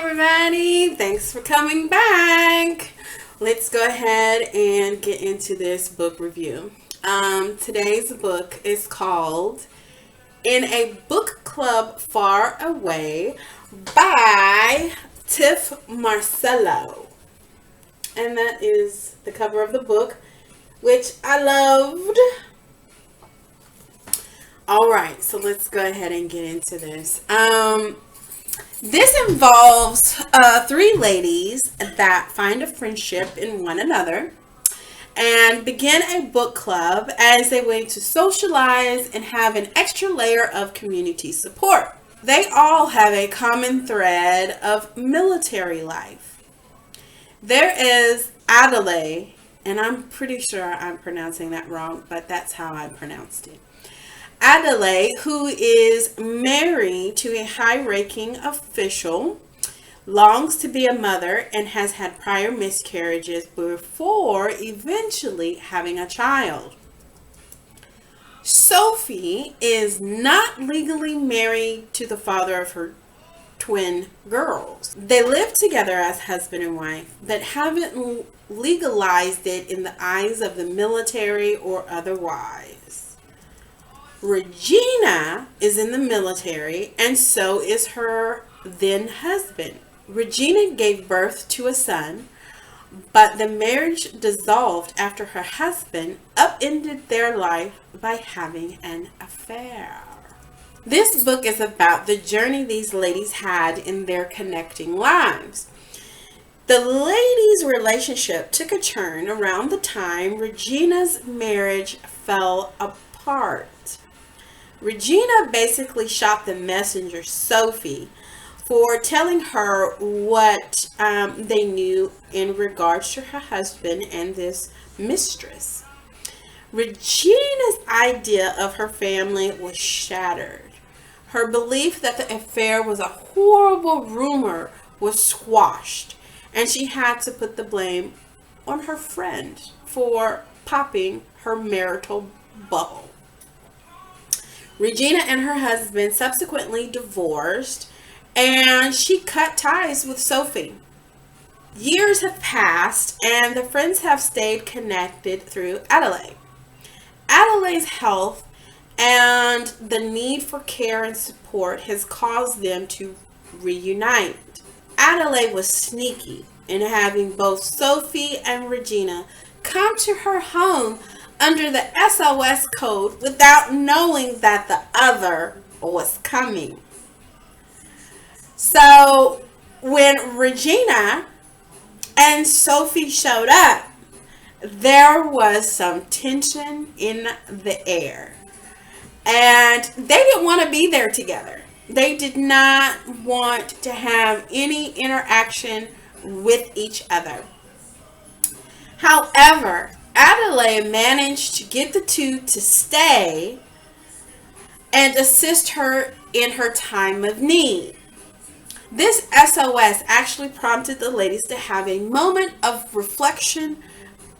everybody. Thanks for coming back. Let's go ahead and get into this book review. Today's book is called In a Book Club Far Away by Tiff Marcelo. And that is the cover of the book, which I loved. All right, so let's go ahead and get into this. This involves three ladies that find a friendship in one another and begin a book club as a way to socialize and have an extra layer of community support. They all have a common thread of military life. There is Adelaide, and I'm pretty sure I'm pronouncing that wrong, but that's how I pronounced it. Adelaide, who is married to a high-ranking official, longs to be a mother and has had prior miscarriages before eventually having a child. Sophie is not legally married to the father of her twin girls. They live together as husband and wife, but haven't legalized it in the eyes of the military or otherwise. Regina is in the military, and so is her then husband. Regina gave birth to a son, but the marriage dissolved after her husband upended their life by having an affair. This book is about the journey these ladies had in their connecting lives. The ladies' relationship took a turn around the time Regina's marriage fell apart. Regina basically shot the messenger, Sophie, for telling her what they knew in regards to her husband and this mistress. Regina's idea of her family was shattered. Her belief that the affair was a horrible rumor was squashed, and she had to put the blame on her friend for popping her marital bubble. Regina and her husband subsequently divorced, and she cut ties with Sophie. Years have passed, and the friends have stayed connected through Adelaide. Adelaide's health and the need for care and support has caused them to reunite. Adelaide was sneaky in having both Sophie and Regina come to her home under the SOS code without knowing that the other was coming. So when Regina and Sophie showed up, there was some tension in the air. And they didn't want to be there together. They did not want to have any interaction with each other. However, Adelaide managed to get the two to stay and assist her in her time of need. This SOS actually prompted the ladies to have a moment of reflection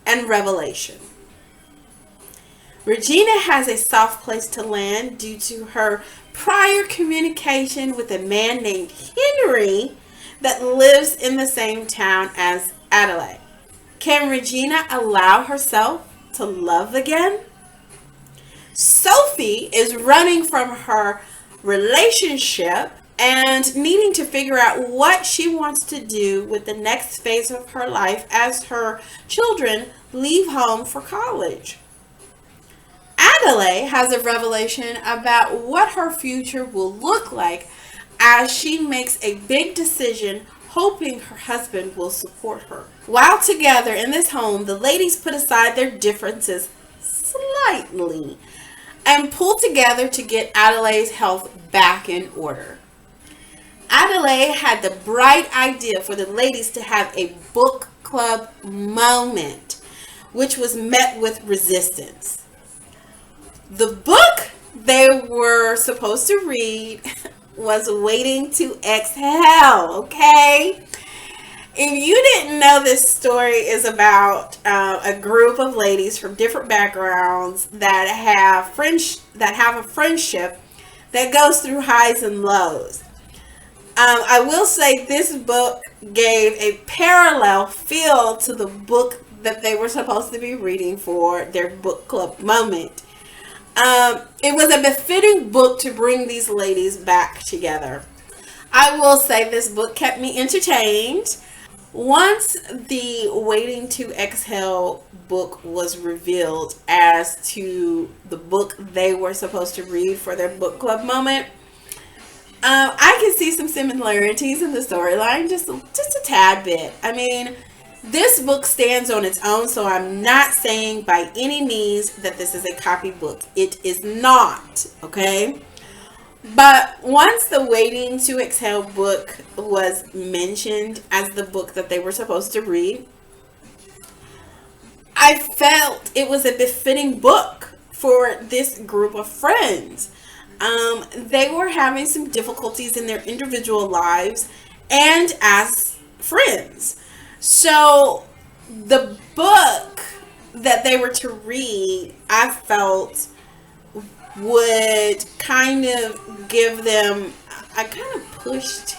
and revelation. Regina has a soft place to land due to her prior communication with a man named Henry that lives in the same town as Adelaide. Can Regina allow herself to love again? Sophie is running from her relationship and needing to figure out what she wants to do with the next phase of her life as her children leave home for college. Adelaide has a revelation about what her future will look like as she makes a big decision, hoping her husband will support her. While together in this home, the ladies put aside their differences slightly and pull together to get Adelaide's health back in order. Adelaide had the bright idea for the ladies to have a book club moment, which was met with resistance. The book they were supposed to read was Waiting to Exhale, okay? If you didn't know, this story is about a group of ladies from different backgrounds that have a friendship that goes through highs and lows. I will say this book gave a parallel feel to the book that they were supposed to be reading for their book club moment. It was a befitting book to bring these ladies back together. I will say this book kept me entertained. Once the Waiting to Exhale book was revealed as to the book they were supposed to read for their book club moment, I can see some similarities in the storyline, just a tad bit. I mean, this book stands on its own, so I'm not saying by any means that this is a copybook. It is not, okay? But once the Waiting to Exhale book was mentioned as the book that they were supposed to read, I felt it was a befitting book for this group of friends. They were having some difficulties in their individual lives and as friends. So the book that they were to read, I felt would kind of give them a kind of push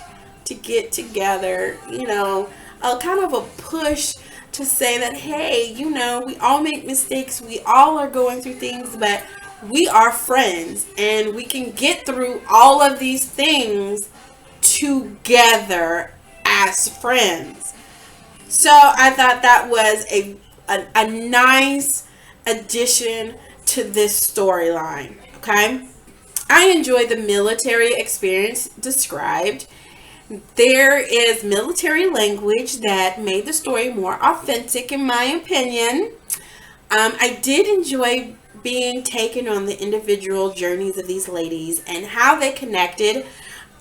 to get together, a kind of a push to say that, hey, we all make mistakes, we all are going through things, but we are friends and we can get through all of these things together as friends. So I thought that was a nice addition to this storyline. Okay, I enjoyed the military experience described. There is military language that made the story more authentic, in my opinion. I did enjoy being taken on the individual journeys of these ladies and how they connected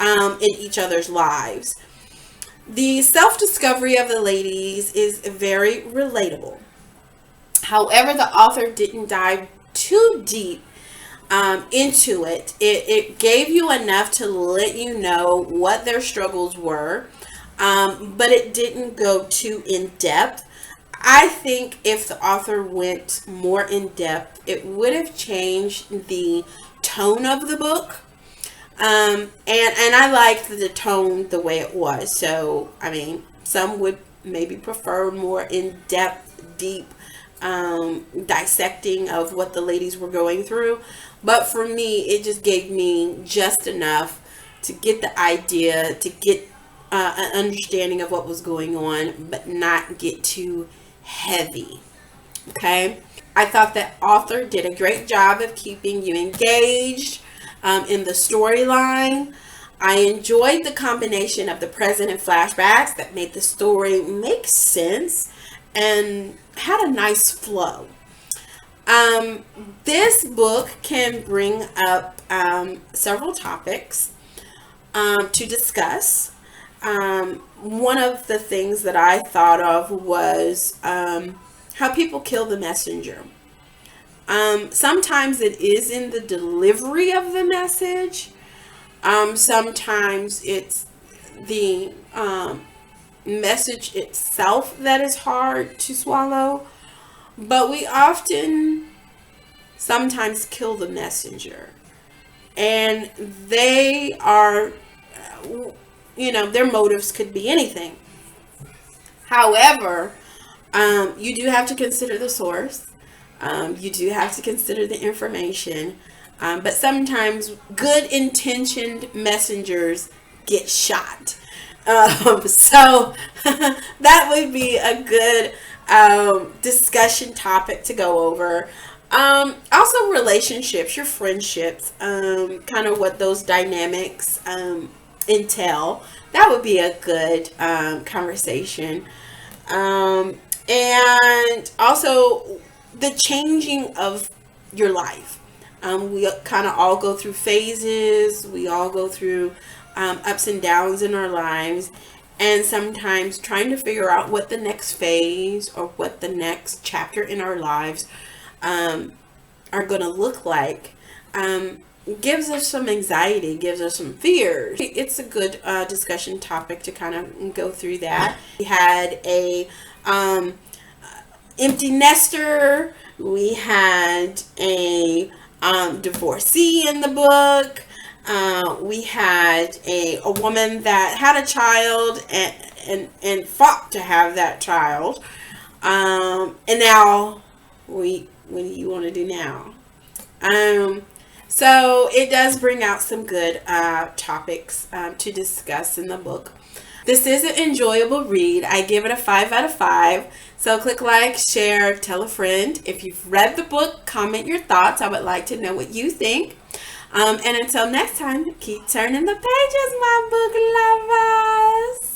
in each other's lives. The self-discovery of the ladies is very relatable. However, the author didn't dive too deep into it. It gave you enough to let you know what their struggles were, but it didn't go too in depth. I think if the author went more in depth, it would have changed the tone of the book. And I liked the tone the way it was. So, I mean, some would maybe prefer more in-depth, deep dissecting of what the ladies were going through. But for me, it just gave me just enough to get the idea, to get an understanding of what was going on, but not get too heavy. Okay? I thought that author did a great job of keeping you engaged in the storyline. I enjoyed the combination of the present and flashbacks that made the story make sense and had a nice flow. This book can bring up several topics to discuss. One of the things that I thought of was how people kill the messenger. Sometimes it is in the delivery of the message. Sometimes it's the message itself that is hard to swallow. But we often sometimes kill the messenger. And they are, their motives could be anything. However, you do have to consider the source. You do have to consider the information. But sometimes good intentioned messengers get shot. So that would be a good discussion topic to go over. Also relationships, your friendships, kind of what those dynamics entail. That would be a good conversation. And also the changing of your life. We kind of all go through phases. We all go through ups and downs in our lives. And sometimes trying to figure out what the next phase or what the next chapter in our lives are going to look like gives us some anxiety, gives us some fears. It's a good discussion topic to kind of go through that. We had a empty nester. We had a divorcee in the book. We had a woman that had a child and fought to have that child. And now what do you want to do now? Um, so it does bring out some good topics to discuss in the book. This is an enjoyable read. I give it a 5 out of 5. So click like, share, tell a friend. If you've read the book, comment your thoughts. I would like to know what you think. And until next time, keep turning the pages, my book lovers.